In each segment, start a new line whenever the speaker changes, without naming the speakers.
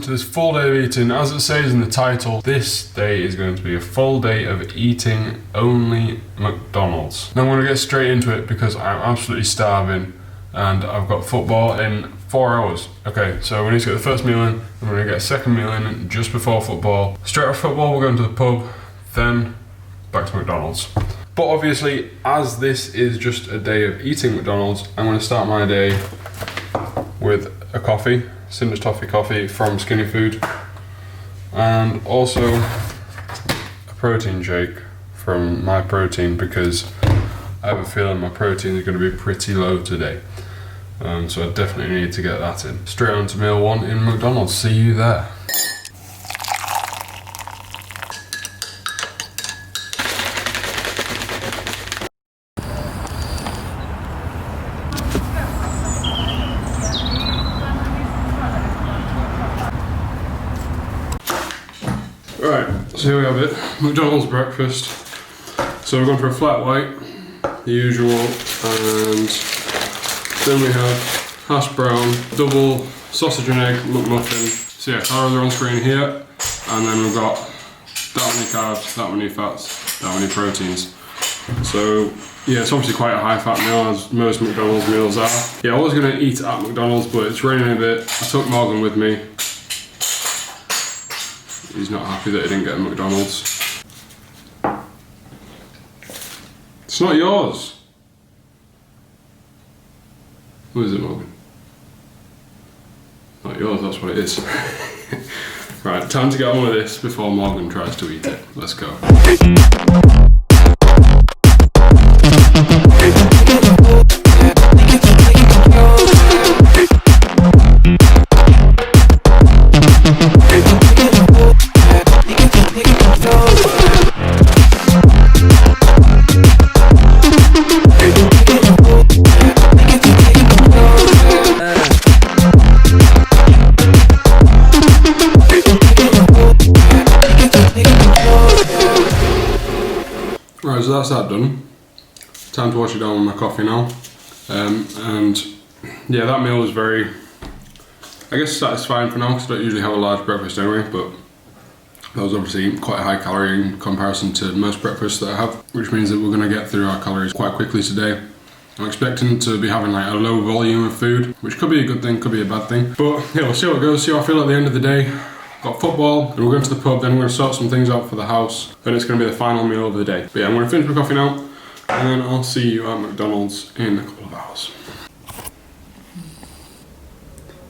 to this full day of eating. As it says in the title, this day is going to be a full day of eating only McDonald's. Now I'm going to get straight into it because I'm absolutely starving and I've got football in 4 hours. Okay, so we need to get the first meal in, and we're going to get a second meal in just before football. Straight after football we're going to the pub, then back to McDonald's. But obviously, as this is just a day of eating McDonald's, I'm going to start my day with a coffee, Cinder's Toffee coffee from Skinny Food, and also a protein shake from My Protein because I have a feeling my protein is going to be pretty low today. So I definitely need to get that in. Straight on to meal one in McDonald's. See you there. Right, so here we have it, McDonald's breakfast. So we're going for a flat white, the usual, and then we have hash brown, double sausage and egg McMuffin. So yeah, calories are on screen here, and then we've got that many carbs, that many fats, that many proteins. So yeah, it's obviously quite a high fat meal, as most McDonald's meals are. Yeah, I was going to eat at McDonald's, but it's raining a bit. I took Morgan with me. He's not happy that he didn't get a McDonald's. It's not yours. What is it, Morgan? Not yours, that's what it is. Right, time to get on with this before Morgan tries to eat it. Let's go. Right, so that's that done. Time to wash it down with my coffee now. And yeah, that meal was very, I guess, satisfying for now because I don't usually have a large breakfast anyway, but that was obviously quite a high calorie in comparison to most breakfasts that I have, which means that we're going to get through our calories quite quickly today. I'm expecting to be having like a low volume of food, which could be a good thing, could be a bad thing. But yeah, we'll see how it goes, see how I feel at the end of the day. Got football, and we're going to the pub, then we're going to sort some things out for the house, then it's going to be the final meal of the day. But yeah, I'm going to finish my coffee now, and then I'll see you at McDonald's in a couple of hours.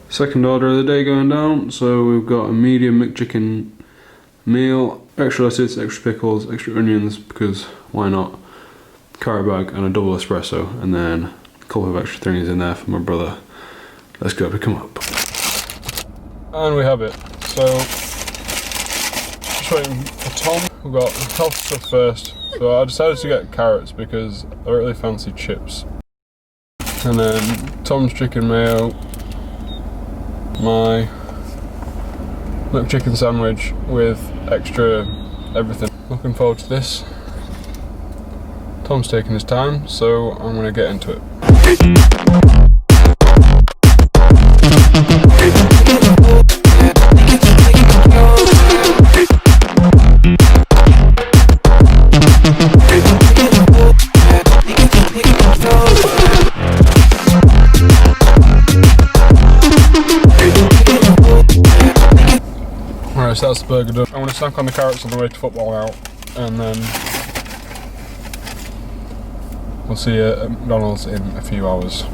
Second order of the day going down, so we've got a medium McChicken meal, extra lettuce, extra pickles, extra onions, because why not, carrot bag and a double espresso, and then a couple of extra things in there for my brother. Let's go pick him up. And we have it. So, just waiting for Tom. We've got health stuff first. So I decided to get carrots because I really fancy chips. And then Tom's chicken mayo, my McChicken sandwich with extra everything. Looking forward to this. Tom's taking his time, so I'm going to get into it. Alright, so that's the burger done. I'm going to snack on the carrots on the way to football now, and then we'll see you at McDonald's in a few hours.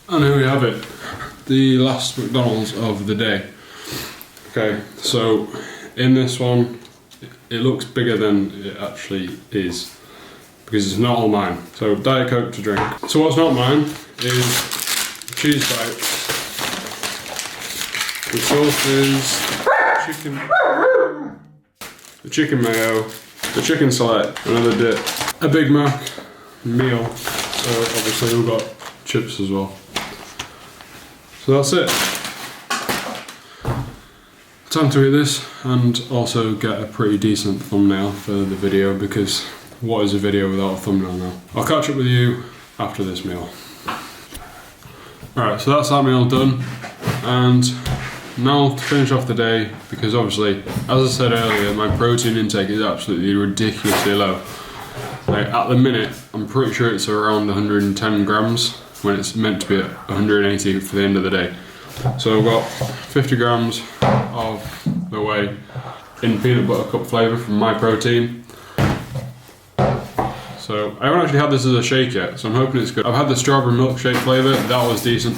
And here we have it, the last McDonald's of the day. Okay, so in this one, it looks bigger than it actually is, because it's not all mine. So Diet Coke to drink. So what's not mine is cheese bites, the sauces, the chicken mayo, the chicken select, another dip, a Big Mac meal, so obviously we've got chips as well. So that's it. Time to eat this and also get a pretty decent thumbnail for the video, because what is a video without a thumbnail now? I'll catch up with you after this meal. Alright, so that's that meal done, and now to finish off the day, because obviously, as I said earlier, my protein intake is absolutely ridiculously low. Like at the minute, I'm pretty sure it's around 110 grams when it's meant to be at 180 for the end of the day. So I've got 50 grams of the whey in peanut butter cup flavour from My Protein. So I haven't actually had this as a shake yet, so I'm hoping it's good. I've had the strawberry milkshake flavour, that was decent.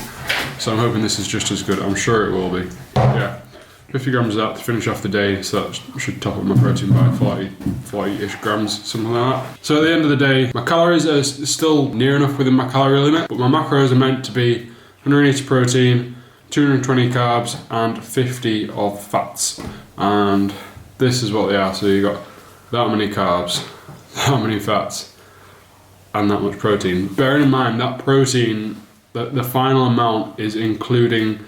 So I'm hoping this is just as good. I'm sure it will be. Yeah, 50 grams of that to finish off the day, so that should top up my protein by 40-ish grams, something like that. So at the end of the day, my calories are still near enough within my calorie limit, but my macros are meant to be 180 protein, 220 carbs, and 50 of fats. And this is what they are. So you got that many carbs, that many fats, and that much protein. Bearing in mind that protein, the final amount is including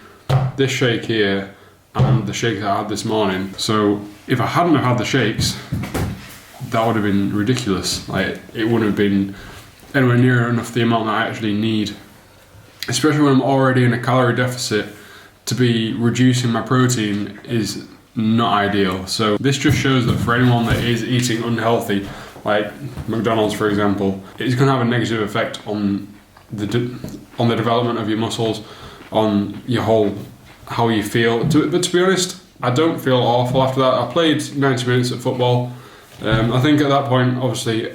this shake here and the shake that I had this morning. So if I hadn't have had the shakes, that would have been ridiculous. Like, it wouldn't have been anywhere near enough the amount that I actually need. Especially when I'm already in a calorie deficit, to be reducing my protein is not ideal. So this just shows that for anyone that is eating unhealthy, like McDonald's for example, it's going to have a negative effect on the development of your muscles, on your whole, how you feel. But to be honest, I don't feel awful after that. I played 90 minutes of football. I think at that point, obviously,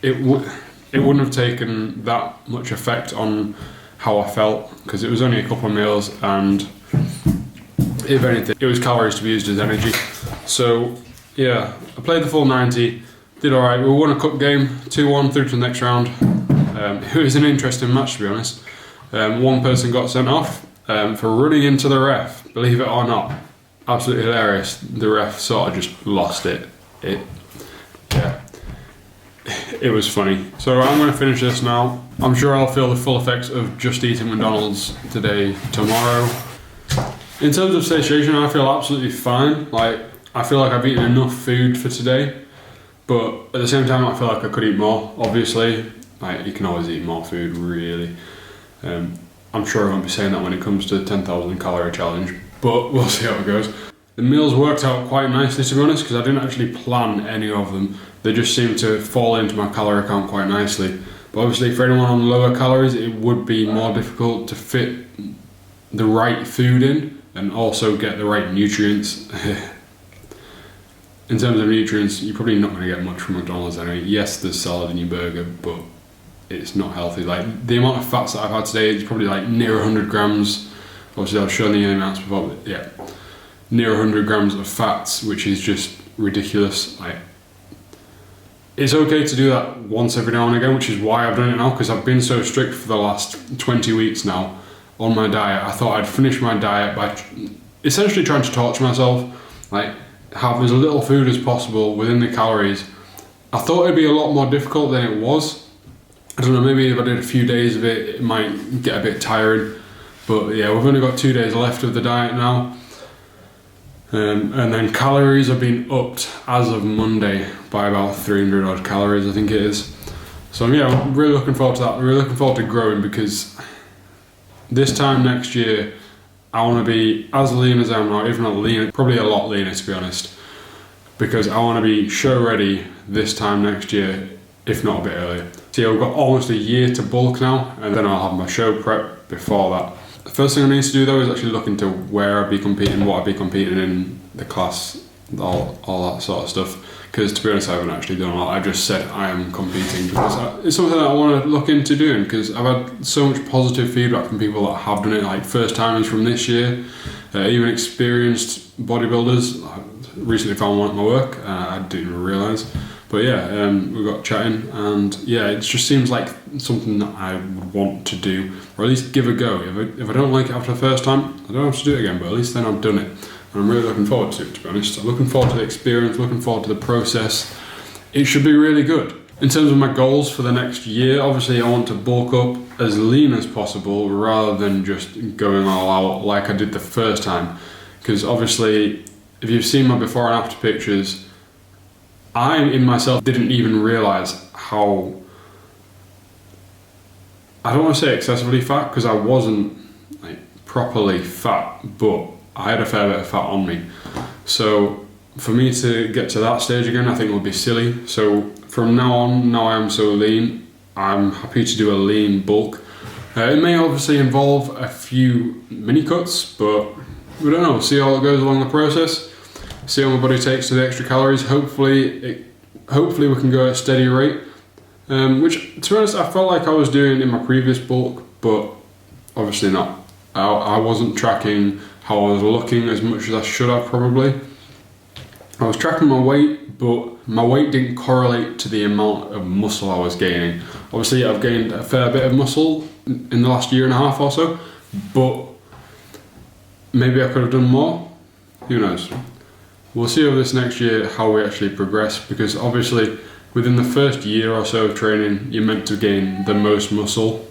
it wouldn't have taken that much effect on how I felt, because it was only a couple of meals, and if anything, it was calories to be used as energy. So yeah, I played the full 90, did alright. We won a cup game, 2-1 through to the next round. It was an interesting match, to be honest. One person got sent off for running into the ref, believe it or not. Absolutely hilarious. The ref sort of just lost it. It was funny. So I'm going to finish this now. I'm sure I'll feel the full effects of just eating McDonald's today, tomorrow. In terms of satiation, I feel absolutely fine. Like, I feel like I've eaten enough food for today, but at the same time I feel like I could eat more, obviously. Like, you can always eat more food, really. I'm sure I won't be saying that when it comes to the 10,000 calorie challenge, but we'll see how it goes. The meals worked out quite nicely, to be honest, because I didn't actually plan any of them. They just seemed to fall into my calorie count quite nicely. But obviously for anyone on lower calories, it would be more difficult to fit the right food in and also get the right nutrients. In terms of nutrients, you're probably not going to get much from McDonald's anyway. Yes, there's salad in your burger, but it's not healthy. Like, the amount of fats that I've had today is probably like near 100 grams. Obviously I've shown the amounts before, but yeah, near 100 grams of fats, which is just ridiculous. Like, it's okay to do that once every now and again, which is why I've done it now, because I've been so strict for the last 20 weeks now on my diet. I thought I'd finish my diet by essentially trying to torture myself, like have as little food as possible within the calories. I thought it'd be a lot more difficult than it was. I don't know, maybe if I did a few days of it, it might get a bit tiring. But yeah, we've only got 2 days left of the diet now. And then calories have been upped as of Monday by about 300 odd calories, I think it is. So yeah, I'm really looking forward to that. I'm really looking forward to growing, because this time next year, I want to be as lean as I am now, if not leaner, probably a lot leaner to be honest, because I want to be show ready this time next year, if not a bit earlier. So yeah, we've got almost a year to bulk now, and then I'll have my show prep before that. The first thing I need to do though is actually look into where I'd be competing, what I'd be competing in, the class, all that sort of stuff. Because to be honest, I haven't actually done a lot. I've just said I am competing because it's something that I want to look into doing, because I've had so much positive feedback from people that have done it, like first timers from this year, even experienced bodybuilders. I recently found one at my work, I didn't even realise. But yeah, we got chatting, and yeah, it just seems like something that I would want to do, or at least give a go. If I don't like it after the first time, I don't have to do it again, but at least then I've done it. And I'm really looking forward to it, to be honest. I'm looking forward to the experience, looking forward to the process. It should be really good. In terms of my goals for the next year, obviously I want to bulk up as lean as possible rather than just going all out like I did the first time. Because obviously, if you've seen my before and after pictures, I in myself didn't even realise how, I don't want to say excessively fat, because I wasn't like properly fat, but I had a fair bit of fat on me. So for me to get to that stage again, I think would be silly. So from now on, now I am so lean, I'm happy to do a lean bulk. It may obviously involve a few mini cuts, but we don't know. See how it goes along the process. See how my body takes to the extra calories. Hopefully we can go at a steady rate. Which, to be honest, I felt like I was doing in my previous bulk, but obviously not. I wasn't tracking how I was looking as much as I should have probably. I was tracking my weight, but my weight didn't correlate to the amount of muscle I was gaining. Obviously I've gained a fair bit of muscle in the last year and a half or so, but maybe I could have done more. Who knows? We'll see over this next year how we actually progress, because obviously within the first year or so of training you're meant to gain the most muscle.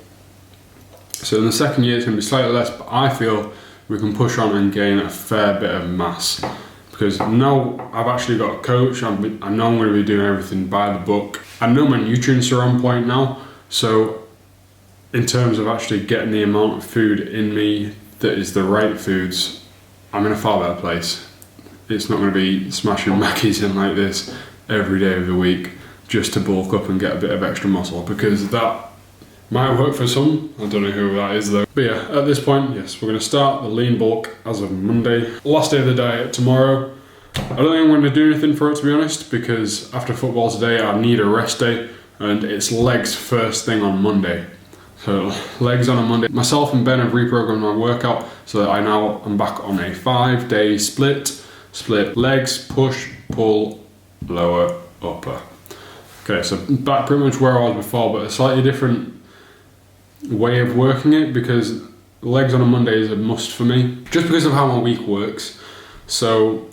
So in the second year it's going to be slightly less, but I feel we can push on and gain a fair bit of mass. Because now I've actually got a coach, I know I'm going to be doing everything by the book. I know my nutrients are on point now, so in terms of actually getting the amount of food in me that is the right foods, I'm in a far better place. It's not going to be smashing Mackies in like this every day of the week just to bulk up and get a bit of extra muscle, because that might work for some. I don't know who that is though. But yeah, at this point, yes, we're going to start the lean bulk as of Monday. Last day of the diet tomorrow. I don't think I'm going to do anything for it, to be honest, because after football today I need a rest day, and it's legs first thing on Monday. So legs on a Monday. Myself and Ben have reprogrammed my workout so that I'm back on a 5-day split. Split legs, push, pull, lower, upper. Okay, so back pretty much where I was before, but a slightly different way of working it, because legs on a Monday is a must for me, just because of how my week works. So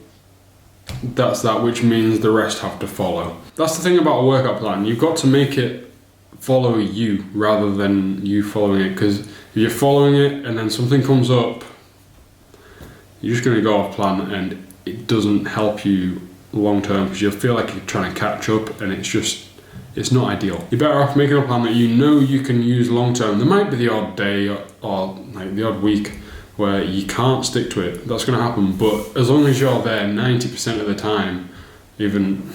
that's that, which means the rest have to follow. That's the thing about a workout plan. You've got to make it follow you rather than you following it, because if you're following it and then something comes up, you're just going to go off plan and it doesn't help you long term, because you'll feel like you're trying to catch up and it's not ideal. You're better off making a plan that you know you can use long term. There might be the odd day or like the odd week where you can't stick to it. That's going to happen, but as long as you're there 90% of the time, even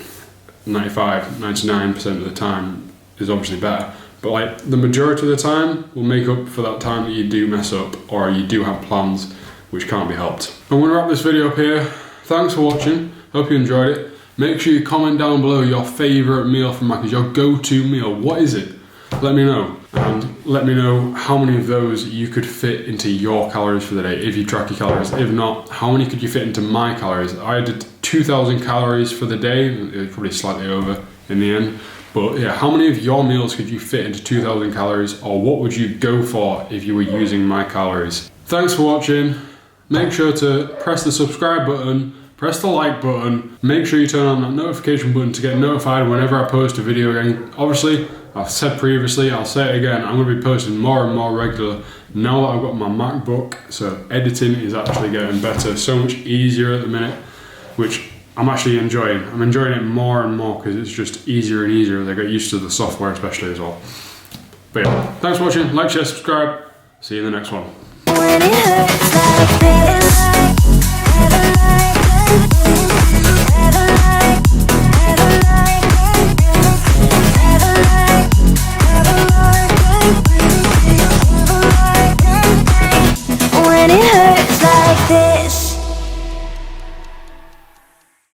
95, 99% of the time is obviously better. But like the majority of the time will make up for that time that you do mess up or you do have plans which can't be helped. I'm going to wrap this video up here. Thanks for watching. Hope you enjoyed it. Make sure you comment down below your favourite meal from Macca's, your go-to meal. What is it? Let me know. And let me know how many of those you could fit into your calories for the day, if you track your calories. If not, how many could you fit into my calories? I did 2,000 calories for the day. It was probably slightly over in the end. But yeah, how many of your meals could you fit into 2,000 calories? Or what would you go for if you were using my calories? Thanks for watching. Make sure to press the subscribe button. Press the like button, make sure you turn on that notification button to get notified whenever I post a video again. Obviously, I've said previously, I'll say it again, I'm going to be posting more and more regular now that I've got my MacBook, so editing is actually getting better, so much easier at the minute, which I'm actually enjoying. I'm enjoying it more and more because it's just easier and easier as I get used to the software especially as well. But yeah, thanks for watching, like, share, subscribe, see you in the next one.